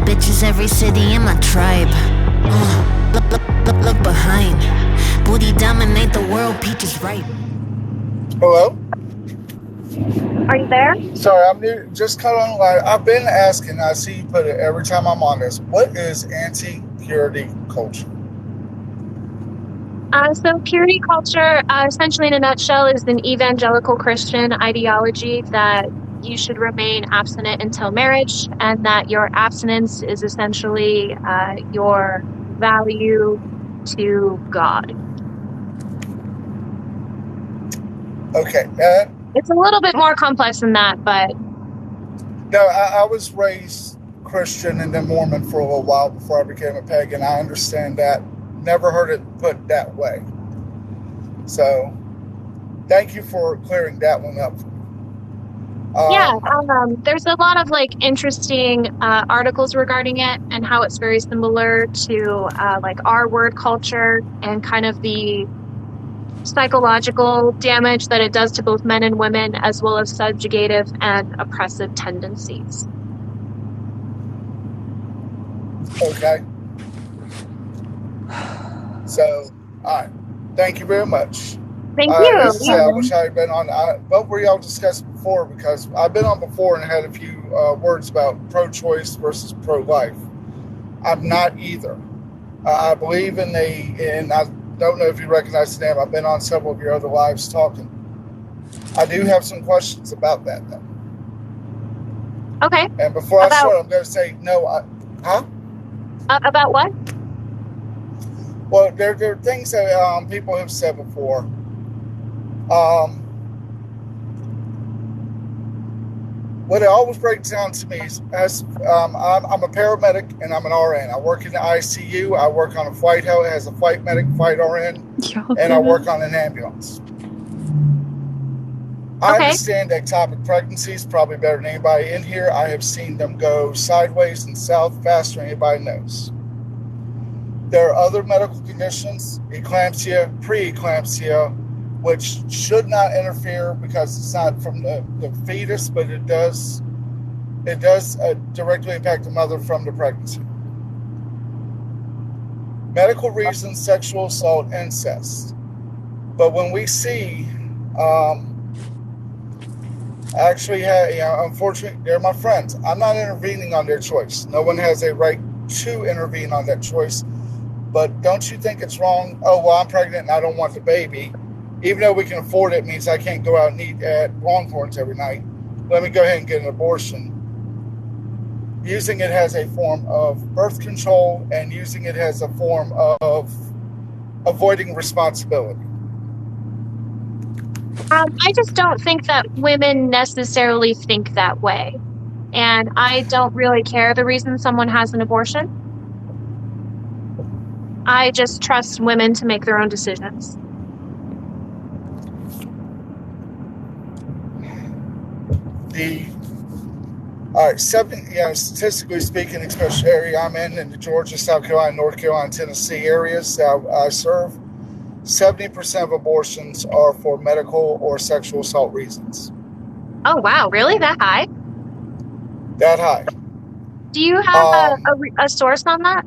bitches, every city in my tribe. Look behind. Booty dominate the world, peaches ripe. Hello? Are you there? Sorry, I'm new. Just cut on the line. I've been asking, I see you put it every time I'm on this. What is anti-purity culture? So purity culture, essentially in a nutshell, is an evangelical Christian ideology that you should remain abstinent until marriage, and that your abstinence is essentially your value to God. Okay. It's a little bit more complex than that, but... No, I was raised Christian and then Mormon for a little while before I became a pagan. I understand that. Never heard it put that way. So, thank you for clearing that one up. There's a lot of interesting articles regarding it and how it's very similar to our word culture and kind of the psychological damage that it does to both men and women, as well as subjugative and oppressive tendencies. Okay. So, all right. Thank you very much. Thank you. As I say, I wish I had been on. What were y'all discussing before? Because I've been on before and had a few words about pro-choice versus pro-life. I'm not either. I believe in and I don't know if you recognize the name. I've been on several of your other lives talking. I do have some questions about that, though. Okay. And before I start, I'm going to say no. About what? Well, there are things that people have said before. What it always breaks down to me is, I'm a paramedic and I'm an RN. I work in the ICU. I work on a flight heli. It has a flight medic, flight RN, and I work on an ambulance. I understand ectopic pregnancies probably better than anybody in here. I have seen them go sideways and south faster than anybody knows. There are other medical conditions, eclampsia, preeclampsia, which should not interfere because it's not from the fetus, but it does directly impact the mother from the pregnancy. Medical reasons, sexual assault, incest. But when we see, unfortunately, they're my friends. I'm not intervening on their choice. No one has a right to intervene on that choice. But don't you think it's wrong? Oh, well, I'm pregnant and I don't want the baby. Even though we can afford it, means I can't go out and eat at Longhorns every night. Let me go ahead and get an abortion. Using it as a form of birth control and using it as a form of avoiding responsibility. I just don't think that women necessarily think that way. And I don't really care the reason someone has an abortion. I just trust women to make their own decisions. Statistically speaking, especially the area I'm in the Georgia, South Carolina, North Carolina, Tennessee areas I serve, 70% of abortions are for medical or sexual assault reasons. Oh, wow. Really? That high? That high. Do you have a source on that?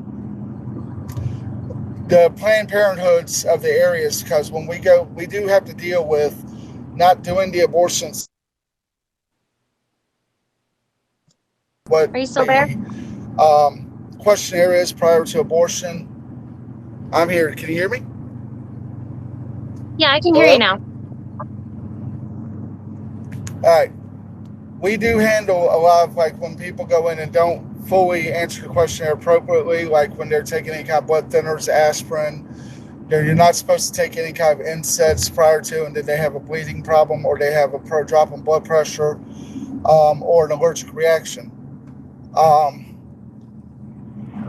The Planned Parenthoods of the areas, because when we go, we do have to deal with not doing the abortions. Are you still there? Questionnaire is prior to abortion. I'm here. Can you hear me? Yeah, I can hear you now. All right. We do handle a lot of when people go in and don't fully answer the questionnaire appropriately, like when they're taking any kind of blood thinners, aspirin. You're not supposed to take any kind of NSAIDs prior to, and then they have a bleeding problem or they have a drop in blood pressure or an allergic reaction.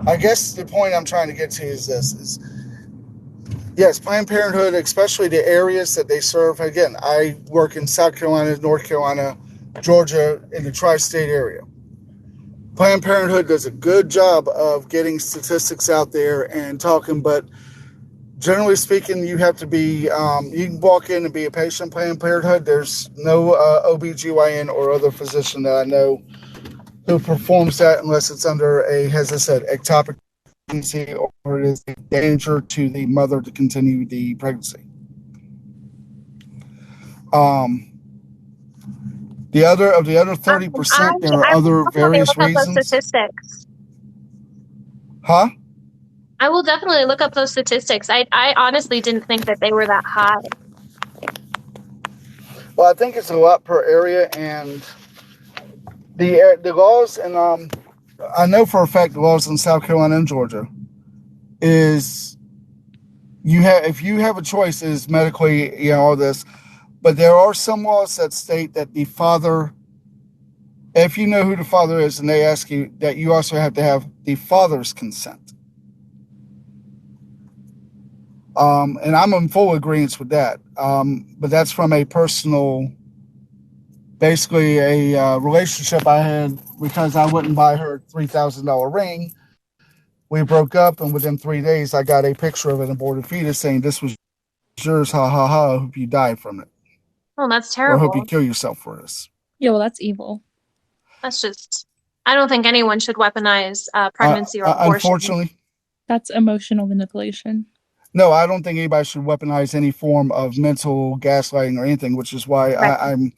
I guess the point I'm trying to get to is this: yes, Planned Parenthood, especially the areas that they serve. Again, I work in South Carolina, North Carolina, Georgia, in the tri-state area. Planned Parenthood does a good job of getting statistics out there and talking, but generally speaking, you have to be, you can walk in and be a patient Planned Parenthood. There's no OBGYN or other physician that I know who performs that unless it's under a, as I said, ectopic pregnancy or it is a danger to the mother to continue the pregnancy. Um, the other I, 30%, there are I will other definitely various look up those reasons. statistics. Huh? I will definitely look up those statistics. I honestly didn't think that they were that high. Well, I think it's a lot per area, and the laws, and I know for a fact the laws in South Carolina and Georgia is if you have a choice is medically, all this, but there are some laws that state that the father, if you know who the father is, and they ask you that, you also have to have the father's consent. And I'm in full agreement with that. But that's from a personal, basically a relationship I had because I wouldn't buy her a $3,000 ring. We broke up, and within 3 days, I got a picture of an aborted fetus saying, "This was yours, ha ha ha. I hope you die from it, Oh, that's or I hope you terrible. kill yourself for this." Yeah, well, that's evil. That's just, I don't think anyone should weaponize pregnancy or abortion. Unfortunately, That's emotional manipulation. no, I don't think anybody should weaponize any form of mental gaslighting or anything, which is why Right.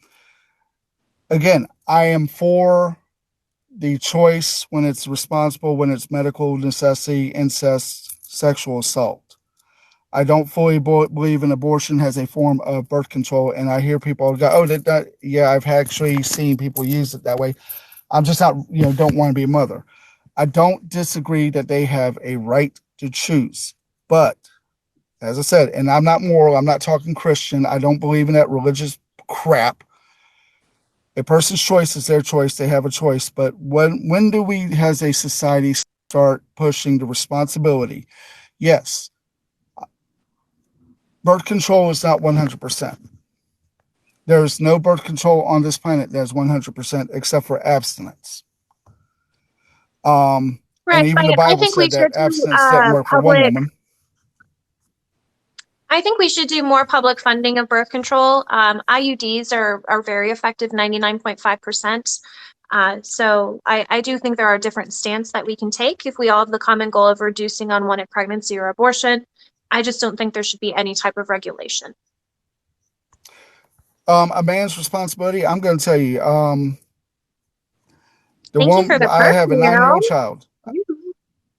I am for the choice when it's responsible, when it's medical necessity, incest, sexual assault. I don't fully believe in abortion as a form of birth control, and I hear people go, "Oh, yeah, I've actually seen people use it that way." I'm just not, don't want to be a mother. I don't disagree that they have a right to choose, but as I said, and I'm not moral, I'm not talking Christian, I don't believe in that religious crap. A person's choice is their choice. They have a choice. But when do we, as a society, start pushing the responsibility? Yes, birth control is not 100%. There is no birth control on this planet that is 100% except for abstinence. Right. And even the I Bible think we said that should do abstinence didn't work for one woman. I think we should do more public funding of birth control. IUDs are very effective, 99.5%. So I do think there are different stances that we can take if we all have the common goal of reducing unwanted pregnancy or abortion. I just don't think there should be any type of regulation. A man's responsibility, I'm going to tell you, Thank you for the I have a person, 9-year-old child.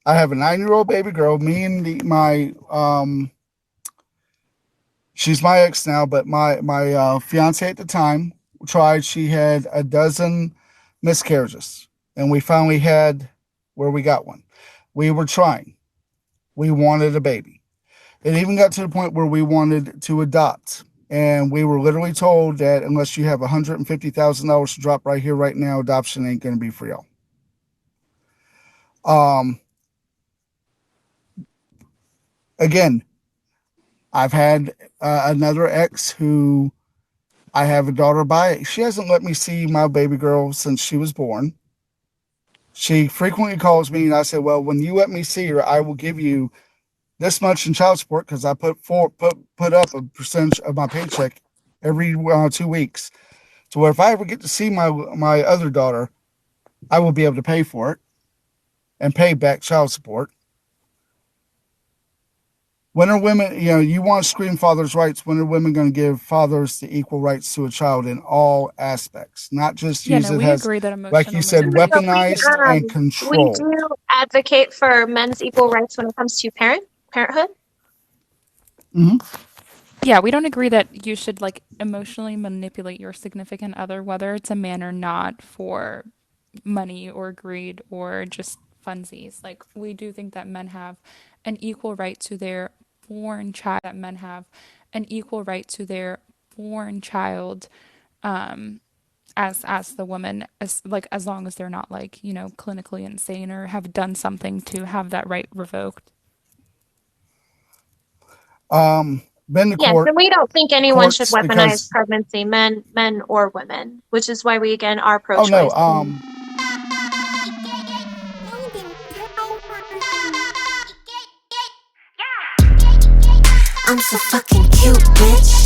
I have a 9-year-old baby girl. Me and my she's my ex now, but my fiance at the time tried. She had a dozen miscarriages, and we finally had where we got one. We were trying. We wanted a baby. It even got to the point where we wanted to adopt, and we were literally told that unless you have $150,000 to drop right here, right now, adoption ain't going to be for y'all. Again, I've had another ex who I have a daughter by. She hasn't let me see my baby girl since she was born. She frequently calls me, and I say, "Well, when you let me see her, I will give you this much in child support because I put up a percentage of my paycheck every 2 weeks. So where if I ever get to see my other daughter, I will be able to pay for it and pay back child support." When are women, you want to scream fathers' rights, when are women going to give fathers the equal rights to a child in all aspects, not just use it we as, agree that emotional like you said, weaponized and controlled. We do advocate for men's equal rights when it comes to parenthood. Mm-hmm. Yeah, we don't agree that you should emotionally manipulate your significant other, whether it's a man or not, for money or greed or just funsies. We do think that men have an equal right to their born child. That men have an equal right to their born child, as the woman, as long as they're not clinically insane or have done something to have that right revoked. Been to Yes, court. and we don't think anyone should courts weaponize pregnancy, men or women, which is why we again are Oh pro-choice. no. I'm so fucking cute, bitch.